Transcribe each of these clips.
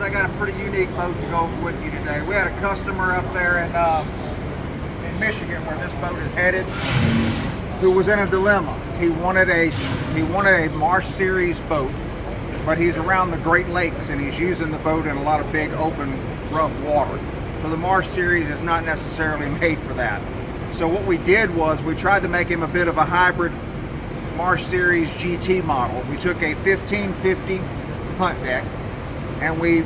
I got a pretty unique boat to go with you today. We had a customer up there in Michigan where this boat is headed who was in a dilemma. He wanted a Marsh Series boat, but he's around the Great Lakes and he's using the boat in a lot of big open rough water. So the Marsh Series is not necessarily made for that. So what we did was we tried to make him a bit of a hybrid Marsh Series GT model. We took a 1550 hunt deck and we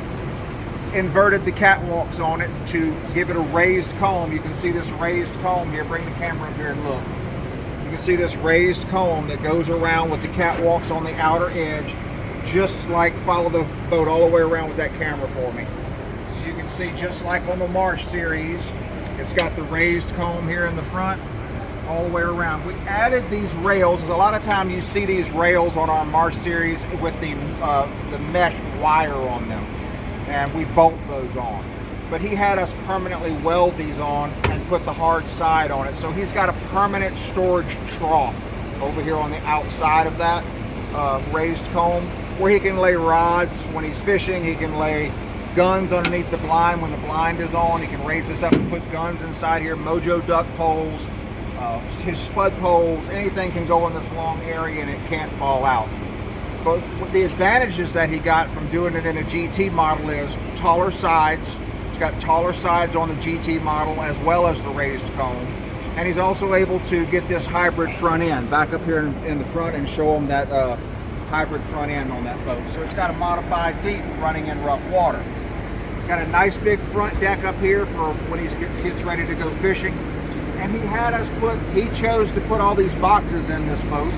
inverted the catwalks on it to give it a raised comb. You can see this raised comb here. Bring the camera up here and look. You can see this raised comb that goes around with the catwalks on the outer edge, just like, follow the boat all the way around with that camera for me. You can see just like on the Marsh Series, it's got the raised comb here in the front all the way around. We added these rails. A lot of time you see these rails on our Marsh Series with the mesh wire on them, and we bolt those on. But he had us permanently weld these on and put the hard side on it. So he's got a permanent storage trough over here on the outside of that raised comb, where he can lay rods when he's fishing. He can lay guns underneath the blind when the blind is on. He can raise this up and put guns inside here, mojo duck poles, his spud poles, anything can go in this long area and it can't fall out. But the advantages that he got from doing it in a GT model is taller sides. He's got taller sides on the GT model as well as the raised comb. And he's also able to get this hybrid front end back up here in the front and show him that hybrid front end on that boat. So it's got a modified V for running in rough water. Got a nice big front deck up here for when he gets ready to go fishing. And he chose to put all these boxes in this boat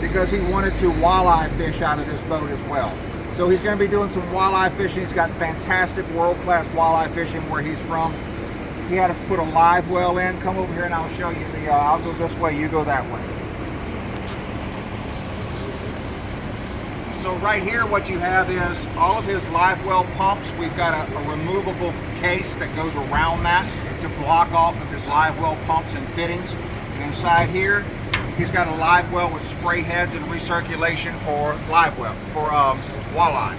because he wanted to walleye fish out of this boat as well. So he's going to be doing some walleye fishing. He's got fantastic world-class walleye fishing where he's from. He had to put a live well in. Come over here and I'll show you the, I'll go this way, you go that way. So right here what you have is all of his live well pumps. We've got a removable case that goes around that to block off of his live well pumps and fittings. And inside here, he's got a live well with spray heads and recirculation for live well, for walleye.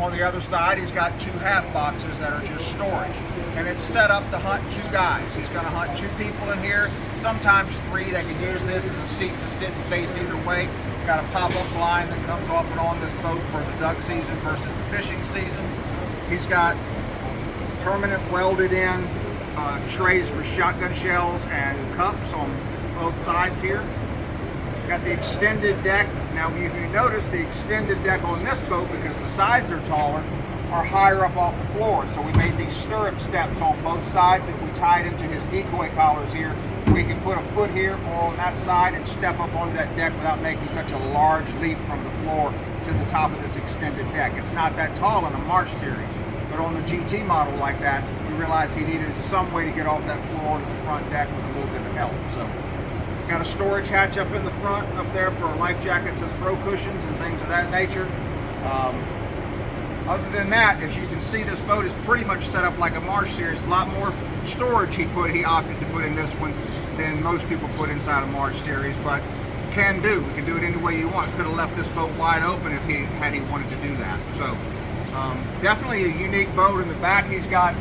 On the other side, he's got two half boxes that are just storage. And it's set up to hunt two guys. He's gonna hunt two people in here, sometimes three. They can use this as a seat to sit and face either way. Got a pop-up blind that comes off and on this boat for the duck season versus the fishing season. He's got permanent welded in trays for shotgun shells and cups on both sides here. Got the extended deck. Now if you notice, the extended deck on this boat, because the sides are taller, are higher up off the floor. So we made these stirrup steps on both sides that we tied into his decoy collars here. We can put a foot here or on that side and step up onto that deck without making such a large leap from the floor to the top of this extended deck. It's not that tall in a Marsh Series, but on the GT model like that, we realized he needed some way to get off that floor to the front deck with a little bit of help. So got a storage hatch up in the front up there for life jackets and throw cushions and things of that nature. Other than that, as you can see, this boat is pretty much set up like a Marsh Series. A lot more storage he opted to put in this one than most people put inside a Marsh Series, but can do. We can do it any way you want. Could have left this boat wide open if he wanted to do that. So definitely a unique boat. In the back, he's got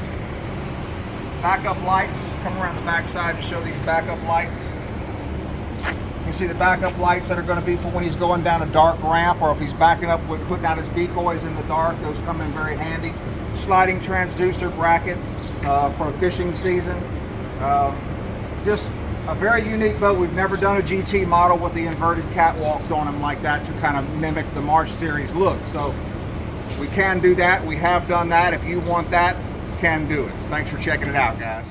backup lights. Come around the back side to show these backup lights. You see the backup lights that are going to be for when he's going down a dark ramp, or if he's backing up with putting out his decoys in the dark. Those come in very handy. Sliding transducer bracket for fishing season. Just a very unique boat. We've never done a GT model with the inverted catwalks on them like that to kind of mimic the Marsh Series look. So we can do that. We have done that. If you want that, can do it. Thanks for checking it out, guys.